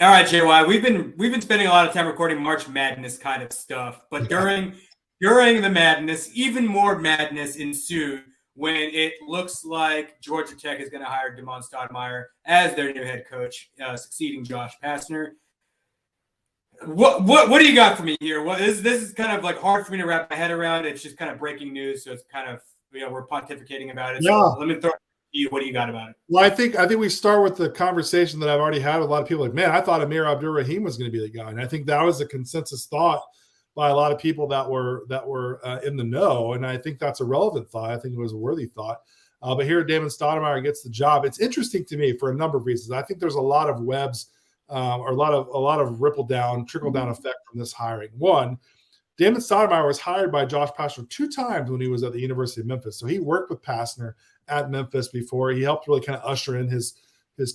All right, JY, we've been spending a lot of time recording March Madness kind of stuff, but Yeah. during the madness, even more madness ensued when it looks like Georgia Tech is going to hire Damon Stoudamire as their new head coach, succeeding Josh Pastner. What do you got for me here? This is kind of like hard for me to wrap my head around. It's just kind of breaking news, so it's kind of we're pontificating about it. Yeah. So let me throw it to you. What do you got about it? Well, I think we start with the conversation that I've already had with a lot of people. Like, man, I thought Amir Abdur-Rahim was going to be the guy, and I think that was a consensus thought by a lot of people that were in the know. And I think that's a relevant thought. I think it was a worthy thought. But here, Damon Stoudamire gets the job. It's interesting to me for a number of reasons. I think there's a lot of webs or a lot of trickle down effect from this hiring. One, Damon Stoudamire was hired by Josh Pastner 2 times when he was at the University of Memphis. So he worked with Pastner at Memphis before. He helped really kind of usher in his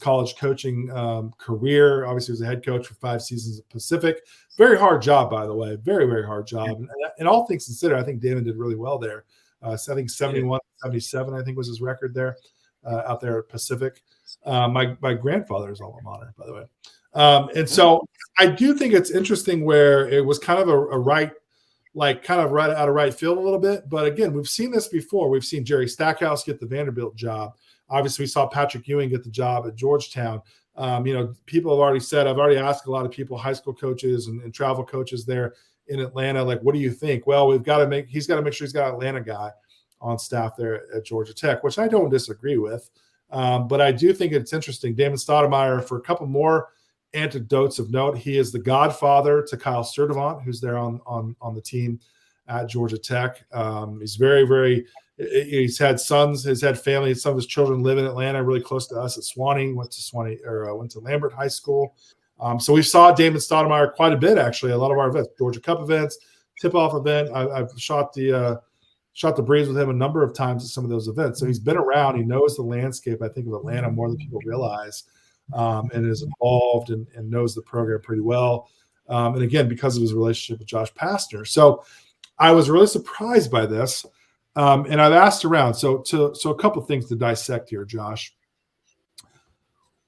college coaching career. Obviously, he was a head coach for 5 seasons at Pacific. Very hard job, by the way. Very, very hard job. And all things considered, I think Damon did really well there. So I think 71, 77, I think was his record there out there at Pacific. My grandfather's alma mater, by the way. And so I do think it's interesting where it was kind of a right out of right field a little bit. But again, we've seen this before. We've seen Jerry Stackhouse get the Vanderbilt job. Obviously, we saw Patrick Ewing get the job at Georgetown. People have already said, I've already asked a lot of people, high school coaches and travel coaches there in Atlanta, like, what do you think? Well, he's got to make sure he's got an Atlanta guy on staff there at Georgia Tech, which I don't disagree with. But I do think it's interesting. Damon Stoudamire, for a couple more anecdotes of note, he is the godfather to Kyle Sturdivant, who's there on the team at Georgia Tech. He's very, very. He's had sons, has had family. Some of his children live in Atlanta, really close to us at Swanee. Went to Lambert High School. So we saw Damon Stoudamire quite a bit, actually. A lot of our events, Georgia Cup events, tip-off event. I've shot the breeze with him a number of times at some of those events. So he's been around. He knows the landscape, I think, of Atlanta more than people realize. And is involved and knows the program pretty well. And again, because of his relationship with Josh Pastner. So I was really surprised by this. And I've asked around. So a couple of things to dissect here, Josh.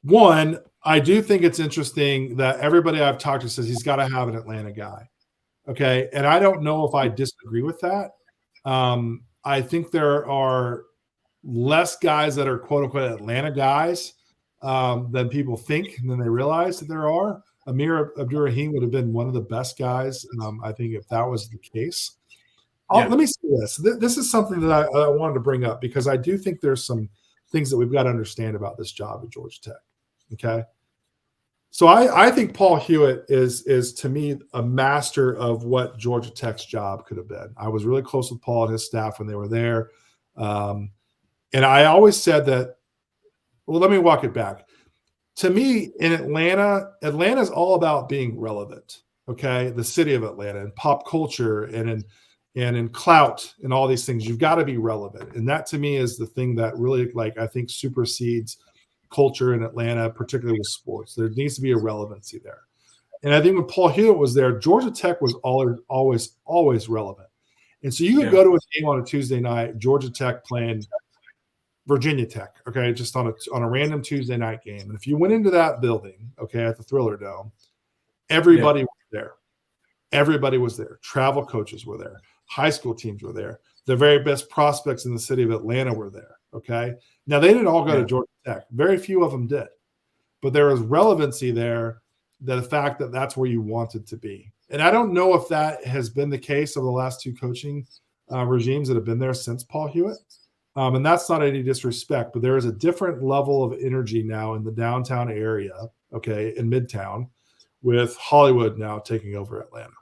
One, I do think it's interesting that everybody I've talked to says he's got to have an Atlanta guy. Okay. And I don't know if I disagree with that. I think there are less guys that are quote unquote Atlanta guys than people think and than they realize that there are. Amir Abdur-Rahim would have been one of the best guys, I think, if that was the case. Let me say this. This is something that I wanted to bring up because I do think there's some things that we've got to understand about this job at Georgia Tech. Okay. So I think Paul Hewitt is to me a master of what Georgia Tech's job could have been. I was really close with Paul and his staff when they were there. And I always said that, well, let me walk it back. To me, in Atlanta is all about being relevant. Okay. The city of Atlanta and pop culture and in clout and all these things, you've got to be relevant. And that to me is the thing that really, I think, supersedes culture in Atlanta, particularly with sports. There needs to be a relevancy there. And I think when Paul Hewitt was there, Georgia Tech was always relevant. And so you could go to a game on a Tuesday night, Georgia Tech playing Virginia Tech, okay, just on a random Tuesday night game. And if you went into that building, okay, at the Thriller Dome, everybody was there. Everybody was there. Travel coaches were there. High school teams were there. The very best prospects in the city of Atlanta were there, okay? Now, they didn't all go to Georgia Tech. Very few of them did. But there was relevancy there, the fact that that's where you wanted to be. And I don't know if that has been the case over the last 2 coaching regimes that have been there since Paul Hewitt. And that's not any disrespect, but there is a different level of energy now in the downtown area, okay, in Midtown, with Hollywood now taking over Atlanta.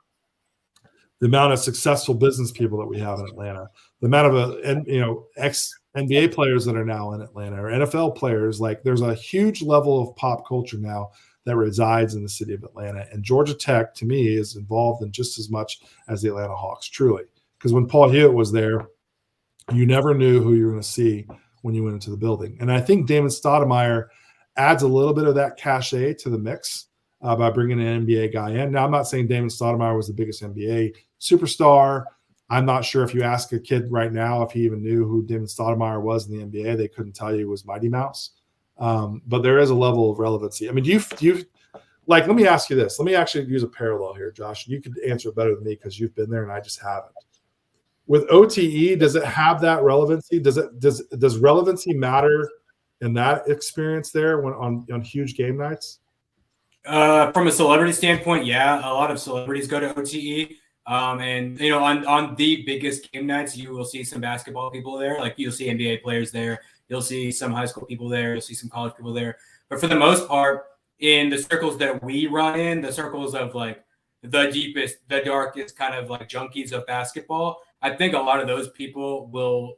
The amount of successful business people that we have in Atlanta, the amount of ex-NBA players that are now in Atlanta or NFL players, there's a huge level of pop culture now that resides in the city of Atlanta. And Georgia Tech, to me, is involved in just as much as the Atlanta Hawks, truly. Because when Paul Hewitt was there, you never knew who you were going to see when you went into the building. And I think Damon Stoudamire adds a little bit of that cachet to the mix by bringing an NBA guy in. Now, I'm not saying Damon Stoudamire was the biggest NBA superstar. I'm not sure if you ask a kid right now if he even knew who Damon Stoudamire was in the NBA, they couldn't tell you he was Mighty Mouse. But there is a level of relevancy. I mean, Like, let me ask you this. Let me actually use a parallel here, Josh. You could answer it better than me because you've been there and I just haven't. With OTE, does it have that relevancy? Does relevancy matter in that experience there when on huge game nights? From a celebrity standpoint, yeah, a lot of celebrities go to OTE. And on the biggest game nights, you will see some basketball people there. Like you'll see NBA players there. You'll see some high school people there. You'll see some college people there. But for the most part, in the circles that we run in, the circles of like the deepest, the darkest kind of like junkies of basketball, I think a lot of those people will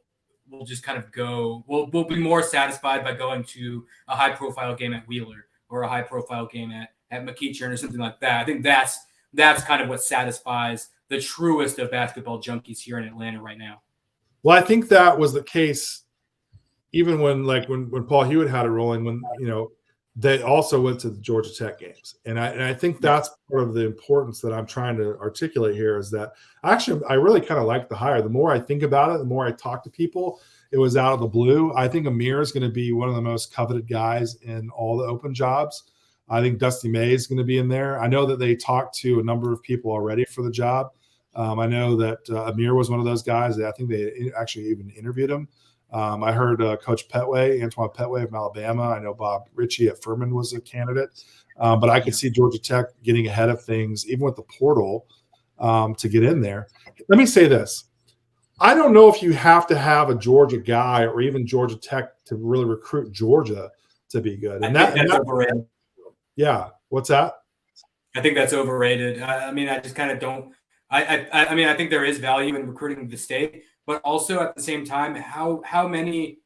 just kind of go. Will be more satisfied by going to a high profile game at Wheeler or a high profile game at McEachern or something like that. I think that's kind of what satisfies the truest of basketball junkies here in Atlanta right now. Well, I think that was the case even when Paul Hewitt had it rolling, when they also went to the Georgia Tech games. And I think that's part of the importance that I'm trying to articulate here is that I really kind of like the hire. The more I think about it, the more I talk to people, it was out of the blue. I think Amir is going to be one of the most coveted guys in all the open jobs. I think Dusty May is going to be in there. I know that they talked to a number of people already for the job. I know that Amir was one of those guys. I think they actually even interviewed him. I heard Coach Antoine Petway from Alabama. I know Bob Ritchie at Furman was a candidate. But I could see Georgia Tech getting ahead of things, even with the portal, to get in there. Let me say this. I don't know if you have to have a Georgia guy or even Georgia Tech to really recruit Georgia to be good. And that's overrated. Yeah. What's that? I think that's overrated. I mean, I just kind of don't. I mean, I think there is value in recruiting the state, but also at the same time, how many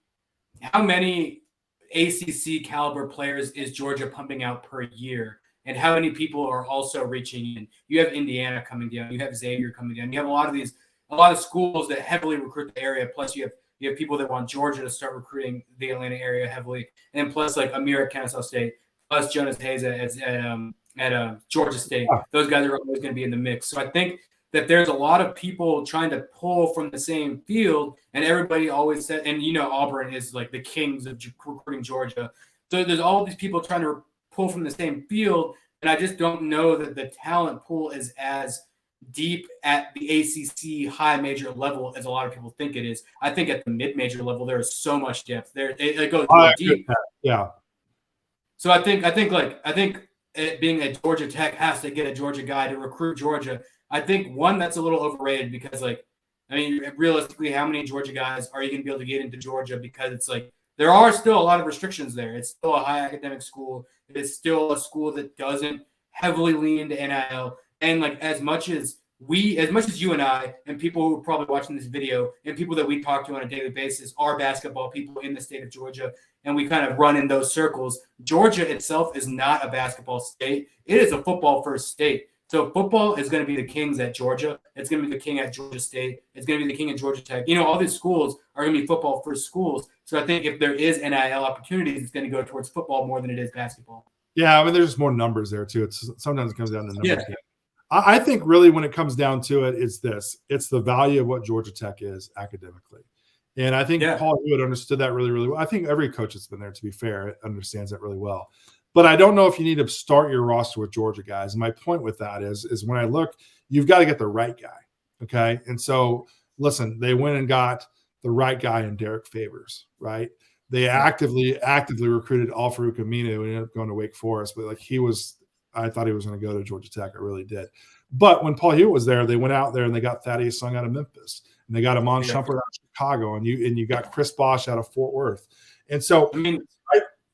ACC caliber players is Georgia pumping out per year, and how many people are also reaching in? You have Indiana coming down, you have Xavier coming down, you have a lot of schools that heavily recruit the area. Plus, you have people that want Georgia to start recruiting the Atlanta area heavily, and then plus like Amir at Kennesaw State, plus Jonas Hayes at Georgia State. Those guys are always going to be in the mix. So I think that there's a lot of people trying to pull from the same field, and everybody always said, and Auburn is like the kings of recruiting Georgia. So there's all these people trying to pull from the same field, and I just don't know that the talent pool is as deep at the ACC high major level as a lot of people think it is. I think at the mid-major level there is so much depth. It goes deep. Yeah. So I think it being a Georgia Tech has to get a Georgia guy to recruit Georgia. I think one that's a little overrated because realistically, how many Georgia guys are you going to be able to get into Georgia? Because it's like there are still a lot of restrictions there. It's still a high academic school. It is still a school that doesn't heavily lean into NIL. And like as much as you and I and people who are probably watching this video and people that we talk to on a daily basis are basketball people in the state of Georgia, and we kind of run in those circles, Georgia itself is not a basketball state. It is a football first state. So football is going to be the kings at Georgia. It's going to be the king at Georgia State. It's going to be the king at Georgia Tech. All these schools are going to be football first schools. So I think if there is NIL opportunities, it's going to go towards football more than it is basketball. Yeah, I mean, there's just more numbers there too. Sometimes it comes down to numbers. Yeah. I think really when it comes down to it, it's the value of what Georgia Tech is academically. And I think Paul Hewitt understood that really, really well. I think every coach that's been there, to be fair, understands that really well. But I don't know if you need to start your roster with Georgia guys. And my point with that is when I look, you've got to get the right guy. Okay. And so listen, they went and got the right guy in Derek Favors, right? They actively recruited Al-Farouq Aminu, who ended up going to Wake Forest, but I thought he was going to go to Georgia Tech. I really did. But when Paul Hewitt was there, they went out there and they got Thaddeus Sung out of Memphis, and they got Amon Shumpert out of Chicago, and you got Chris Bosch out of Fort Worth. And so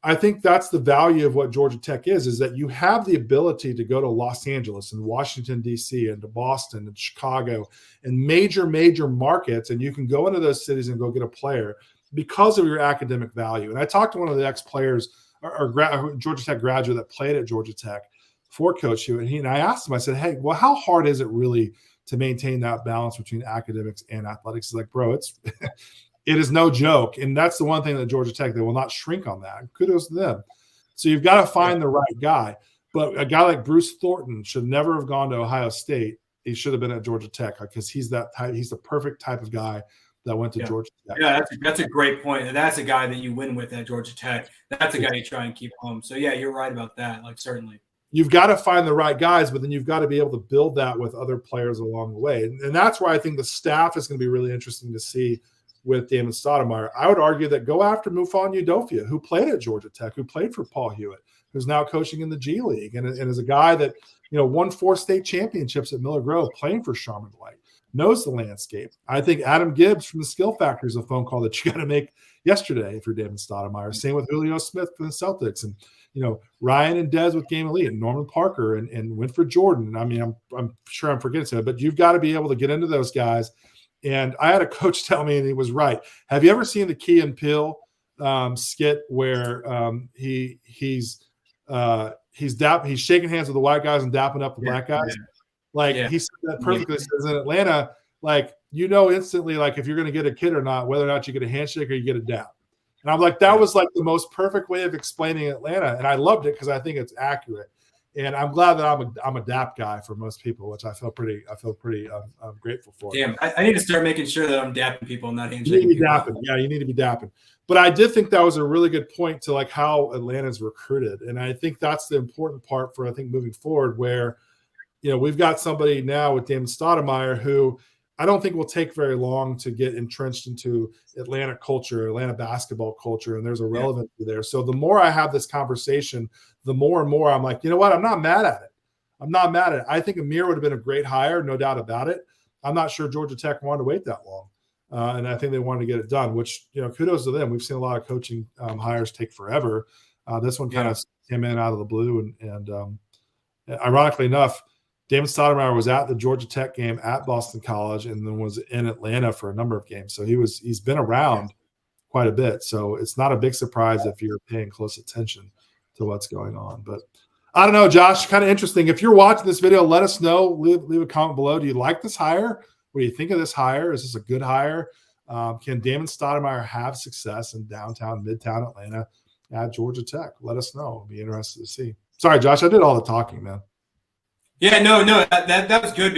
I think that's the value of what Georgia Tech is that you have the ability to go to Los Angeles and Washington, D.C., and to Boston and Chicago and major markets, and you can go into those cities and go get a player because of your academic value. And I talked to one of the ex-players or Georgia Tech graduate that played at Georgia Tech for Coach Hewitt, and I asked him, I said, hey, well, how hard is it really to maintain that balance between academics and athletics? He's like, bro, it is no joke. And that's the one thing that Georgia Tech, they will not shrink on that. Kudos to them. So you've got to find the right guy. But a guy like Bruce Thornton should never have gone to Ohio State. He should have been at Georgia Tech because he's that type. He's the perfect type of guy that went to Georgia Tech. Yeah, that's a great point. That's a guy that you win with at Georgia Tech. That's a guy you try and keep home. So, yeah, you're right about that, certainly. you've got to find the right guys, but then you've got to be able to build that with other players along the way. And that's why I think the staff is going to be really interesting to see with Damon Stoudamire. I would argue that go after Mufon Udofia, who played at Georgia Tech, who played for Paul Hewitt, who's now coaching in the G League, and is a guy that, won 4 state championships at Miller Grove, playing for Charmin Light, knows the landscape. I think Adam Gibbs from the Skill Factory is a phone call that you got to make yesterday if you're Damon Stoudamire. Same with Julio Smith for the Celtics, and Ryan and Dez with Game Elite, and Norman Parker and Winfred Jordan. I mean, I'm sure I'm forgetting some, but you've got to be able to get into those guys. And I had a coach tell me, and he was right. Have you ever seen the Key and Peele skit where he's shaking hands with the white guys and dapping up the black guys? He said that perfectly. Says in Atlanta, instantly, if you're going to get a kid or not, whether or not you get a handshake or you get a dap. And I'm like, that was the most perfect way of explaining Atlanta, and I loved it because I think it's accurate. And I'm glad that I'm a dap guy for most people, which I feel pretty grateful for. Damn, I need to start making sure that I'm dapping people, not handshaking. You need to be dapping. Yeah, you need to be dapping. But I did think that was a really good point to how Atlanta's recruited, and I think that's the important part for moving forward, where we've got somebody now with Damon Stoudamire who I don't think will take very long to get entrenched into Atlanta culture, Atlanta basketball culture, and there's a relevancy there. So the more I have this conversation, the more and more I'm like, you know what? I'm not mad at it. I think Amir would have been a great hire, no doubt about it. I'm not sure Georgia Tech wanted to wait that long. And I think they wanted to get it done, which, kudos to them. We've seen a lot of coaching hires take forever. This one kind of came in out of the blue. And ironically enough, Damon Stoudamire was at the Georgia Tech game at Boston College and then was in Atlanta for a number of games. So he's been around quite a bit. So it's not a big surprise if you're paying close attention to what's going on. But I don't know, Josh, kind of interesting. If you're watching this video, let us know. Leave a comment below. Do you like this hire? What do you think of this hire? Is this a good hire? Can Damon Stoudamire have success in downtown, midtown Atlanta at Georgia Tech? Let us know. I'll be interested to see. Sorry, Josh, I did all the talking, man. Yeah, no, that was good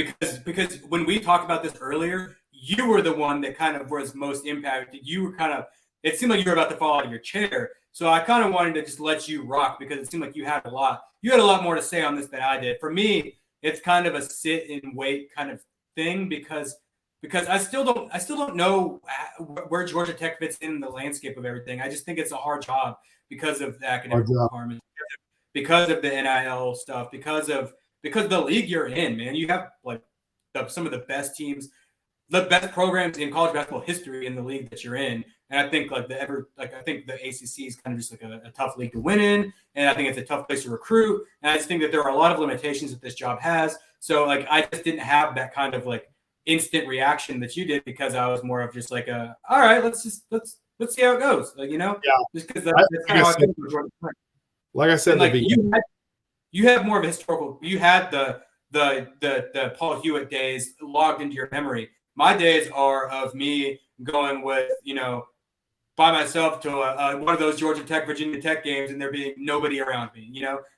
because when we talked about this earlier, you were the one that kind of was most impacted. You were it seemed like you were about to fall out of your chair. So I kind of wanted to just let you rock because it seemed like you had a lot more to say on this than I did. For me, it's kind of a sit and wait kind of thing because I still don't know where Georgia Tech fits in the landscape of everything. I just think it's a hard job because of the academic requirements, because of the NIL stuff, because of the league you're in, man. You have some of the best teams, the best programs in college basketball history in the league that you're in. And I think I think the ACC is kind of just a tough league to win in, and I think it's a tough place to recruit. And I just think that there are a lot of limitations that this job has. So I just didn't have that kind of instant reaction that you did because I was more of just all right, let's see how it goes. Just because that's how I feel about Georgia Tech. Like I said, you have more of a historical. You had the Paul Hewitt days logged into your memory. My days are of me going with by myself to one of those Georgia Tech, Virginia Tech games, and there being nobody around me.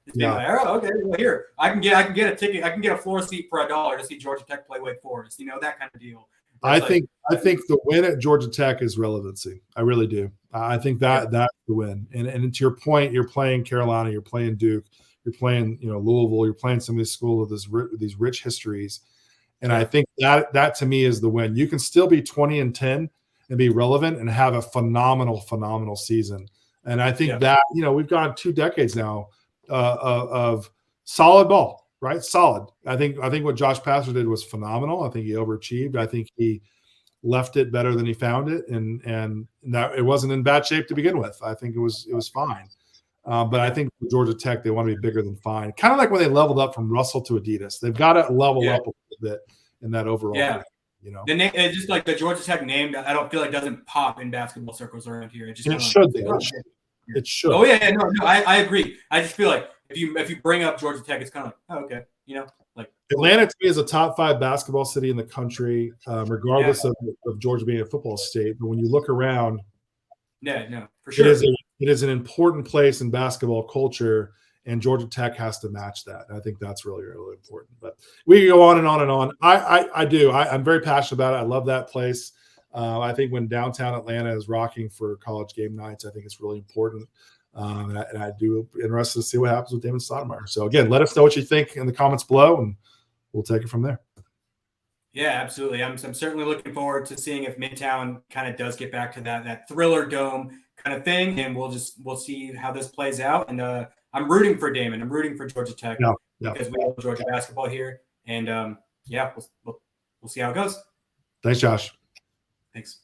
Just being oh, okay, well, here I can get a ticket. I can get a floor seat for $1 to see Georgia Tech play Wake Forest. That kind of deal. I think the win at Georgia Tech is relevancy. I really do. I think that's the win. And to your point, you're playing Carolina, you're playing Duke, you're playing Louisville, you're playing some of these schools with these rich histories. And I think that to me is the win. You can still be 20-10 and be relevant and have a phenomenal season. And I think that, we've gone 2 decades now of solid ball, right? Solid. I think what Josh Pastner did was phenomenal. I think he overachieved. I think he left it better than he found it. And that it wasn't in bad shape to begin with. I think it was fine. But I think for Georgia Tech, they want to be bigger than fine. Kind of like when they leveled up from Russell to Adidas. They've got to level up a little bit in that overall. Yeah. The name, it's just like the Georgia Tech name, I don't feel like doesn't pop in basketball circles around here. It should. It should. Oh yeah, no, I agree. I just feel like if you bring up Georgia Tech, it's kind of like, oh, okay, Atlanta to me is a top 5 basketball city in the country, regardless of Georgia being a football state. But when you look around, for sure, it is an important place in basketball culture. And Georgia Tech has to match that. And I think that's really, really important. But we can go on and on and on. I do. I'm very passionate about it. I love that place. I think when downtown Atlanta is rocking for college game nights, I think it's really important. And I do interested to see what happens with Damon Stoudamire. So again, let us know what you think in the comments below, and we'll take it from there. Yeah, absolutely. I'm certainly looking forward to seeing if Midtown kind of does get back to that Thriller Dome kind of thing, and we'll see how this plays out. And I'm rooting for Damon. I'm rooting for Georgia Tech because we love Georgia basketball here. And yeah, we'll see how it goes. Thanks, Josh. Thanks.